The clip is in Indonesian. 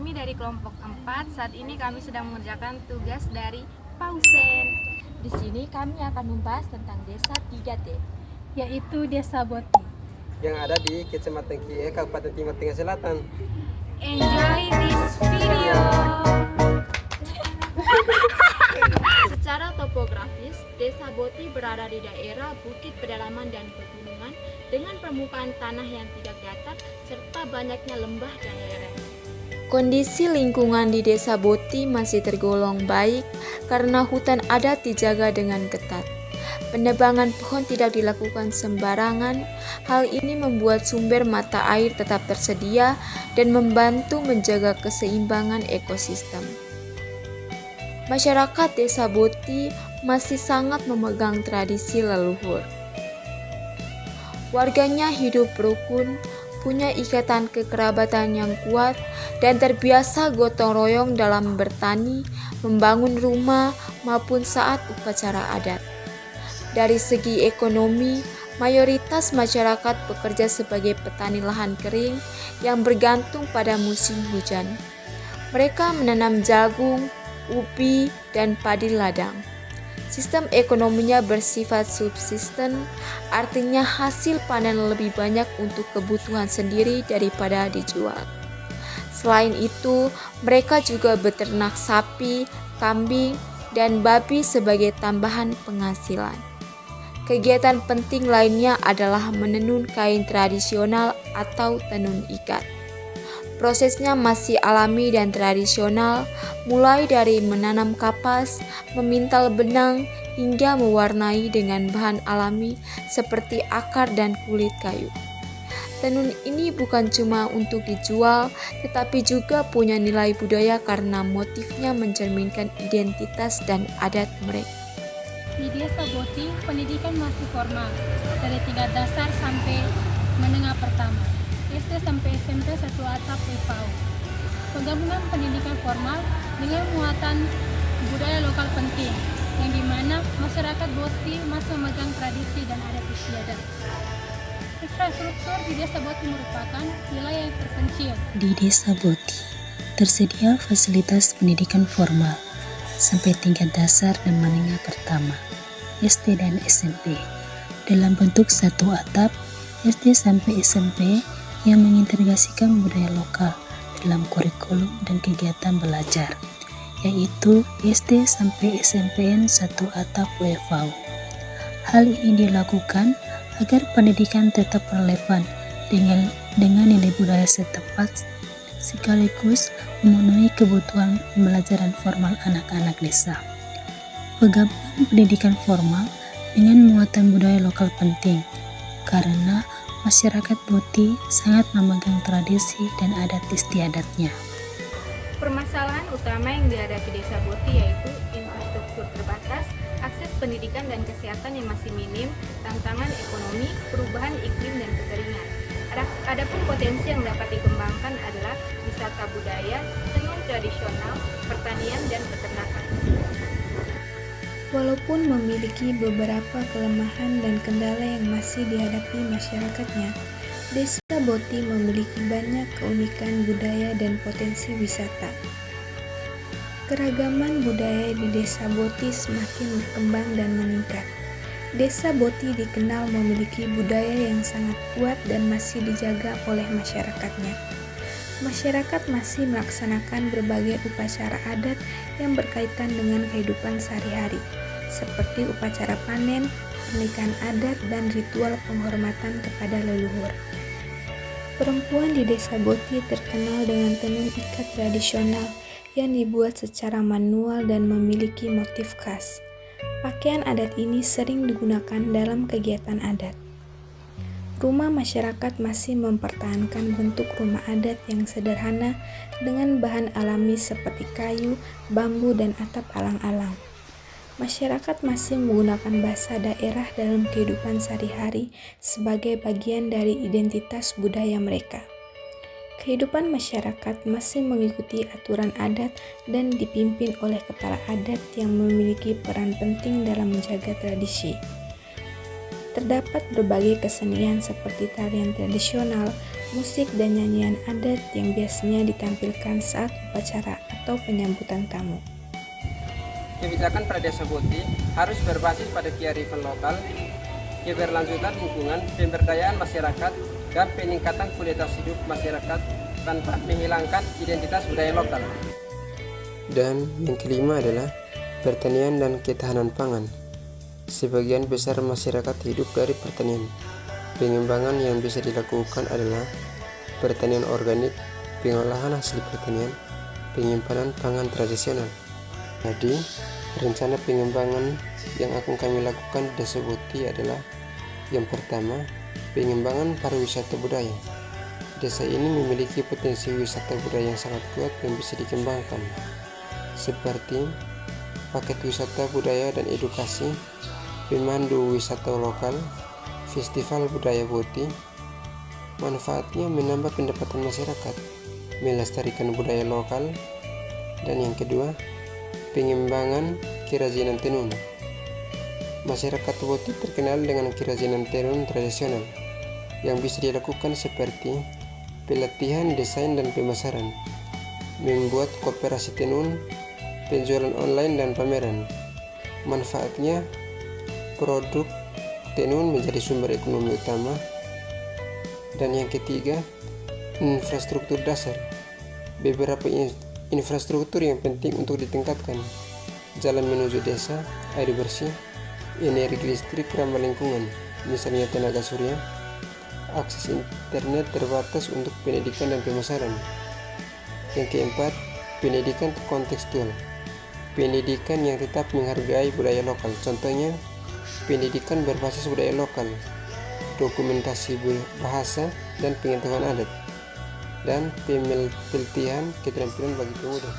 kami dari kelompok 4. Saat ini kami sedang mengerjakan tugas dari Pausen. Di sini kami akan membahas tentang desa 3D, yaitu Desa Boti, yang ada di Kecamatan Kie, Kabupaten Timur Tengah Selatan. Enjoy this video! Secara topografis, Desa Boti berada di daerah bukit pedalaman dan pegunungan dengan permukaan tanah yang tidak datar serta banyaknya lembah dan lereng. Kondisi lingkungan di Desa Boti masih tergolong baik karena hutan adat dijaga dengan ketat. Penebangan pohon tidak dilakukan sembarangan. Hal ini membuat sumber mata air tetap tersedia dan membantu menjaga keseimbangan ekosistem. Masyarakat Desa Boti masih sangat memegang tradisi leluhur. Warganya hidup rukun, punya ikatan kekerabatan yang kuat, dan terbiasa gotong royong dalam bertani, membangun rumah, maupun saat upacara adat. Dari segi ekonomi, mayoritas masyarakat bekerja sebagai petani lahan kering yang bergantung pada musim hujan. Mereka menanam jagung, ubi, dan padi ladang. Sistem ekonominya bersifat subsisten, artinya hasil panen lebih banyak untuk kebutuhan sendiri daripada dijual. Selain itu, mereka juga beternak sapi, kambing, dan babi sebagai tambahan penghasilan. Kegiatan penting lainnya adalah menenun kain tradisional atau tenun ikat. Prosesnya masih alami dan tradisional, mulai dari menanam kapas, memintal benang, hingga mewarnai dengan bahan alami seperti akar dan kulit kayu. Tenun ini bukan cuma untuk dijual, tetapi juga punya nilai budaya karena motifnya mencerminkan identitas dan adat mereka. Di Desa Boti, pendidikan masih formal, dari tingkat dasar sampai menengah pertama, SD sampai SMP satu atap FAU. Penggabungan pendidikan formal dengan muatan budaya lokal penting, yang dimana masyarakat Boti masih memegang tradisi dan adat istiadat. Infrastruktur di Desa Boti merupakan wilayah yang terpencil. Di Desa Boti tersedia fasilitas pendidikan formal sampai tingkat dasar dan menengah pertama, SD dan SMP, dalam bentuk satu atap, SD sampai SMP yang mengintegrasikan budaya lokal dalam kurikulum dan kegiatan belajar, yaitu SD sampai SMPN satu atap WFAU. Hal ini dilakukan agar pendidikan tetap relevan dengan nilai budaya setempat sekaligus memenuhi kebutuhan pembelajaran formal anak-anak desa. Penggabungan pendidikan formal dengan muatan budaya lokal penting karena masyarakat Boti sangat memegang tradisi dan adat istiadatnya. Permasalahan utama yang dihadapi Desa Boti yaitu infrastruktur terbatas, akses pendidikan dan kesehatan yang masih minim, tantangan ekonomi, perubahan iklim dan kekeringan. Adapun potensi yang dapat dikembangkan adalah wisata budaya, tenun tradisional, pertanian, dan peternakan. Walaupun memiliki beberapa kelemahan dan kendala yang masih dihadapi masyarakatnya, Desa Boti memiliki banyak keunikan budaya dan potensi wisata. Keragaman budaya di Desa Boti semakin berkembang dan meningkat. Desa Boti dikenal memiliki budaya yang sangat kuat dan masih dijaga oleh masyarakatnya. Masyarakat masih melaksanakan berbagai upacara adat yang berkaitan dengan kehidupan sehari-hari, seperti upacara panen, pernikahan adat, dan ritual penghormatan kepada leluhur. Perempuan di Desa Boti terkenal dengan tenun ikat tradisional yang dibuat secara manual dan memiliki motif khas. Pakaian adat ini sering digunakan dalam kegiatan adat. Rumah masyarakat masih mempertahankan bentuk rumah adat yang sederhana dengan bahan alami seperti kayu, bambu, dan atap alang-alang. Masyarakat masih menggunakan bahasa daerah dalam kehidupan sehari-hari sebagai bagian dari identitas budaya mereka. Kehidupan masyarakat masih mengikuti aturan adat dan dipimpin oleh kepala adat yang memiliki peran penting dalam menjaga tradisi. Terdapat berbagai kesenian seperti tarian tradisional, musik dan nyanyian adat yang biasanya ditampilkan saat upacara atau penyambutan tamu. Kebijakan pada desa Boti harus berbasis pada kearifan lokal, keberlanjutan lingkungan, pemberdayaan masyarakat, dan peningkatan kualitas hidup masyarakat tanpa menghilangkan identitas budaya lokal. Dan yang kelima adalah pertanian dan ketahanan pangan. Sebagian besar masyarakat hidup dari pertanian. Pengembangan yang bisa dilakukan adalah pertanian organik, pengolahan hasil pertanian, penyimpanan pangan tradisional. Jadi, rencana pengembangan yang akan kami lakukan di Desa Boti adalah yang pertama, pengembangan pariwisata budaya. Desa ini memiliki potensi wisata budaya yang sangat kuat yang bisa dikembangkan, seperti paket wisata budaya dan edukasi, pemandu wisata lokal, festival budaya Boti. Manfaatnya menambah pendapatan masyarakat, melestarikan budaya lokal, dan yang kedua, pengembangan kerajinan tenun. Masyarakat Boti terkenal dengan kerajinan tenun tradisional yang bisa dilakukan seperti pelatihan desain dan pemasaran, membuat koperasi tenun, penjualan online dan pameran. Manfaatnya, produk tenun menjadi sumber ekonomi utama. Dan yang ketiga, infrastruktur dasar. Beberapa infrastruktur yang penting untuk ditingkatkan: jalan menuju desa, air bersih, energi listrik ramah lingkungan, misalnya tenaga surya, akses internet terbatas untuk pendidikan dan pemasaran. Yang keempat, pendidikan kontekstual. Pendidikan yang tetap menghargai budaya lokal, contohnya pendidikan berbasis budaya lokal, dokumentasi bahasa dan pengetahuan adat, dan pelatihan keterampilan bagi pemuda.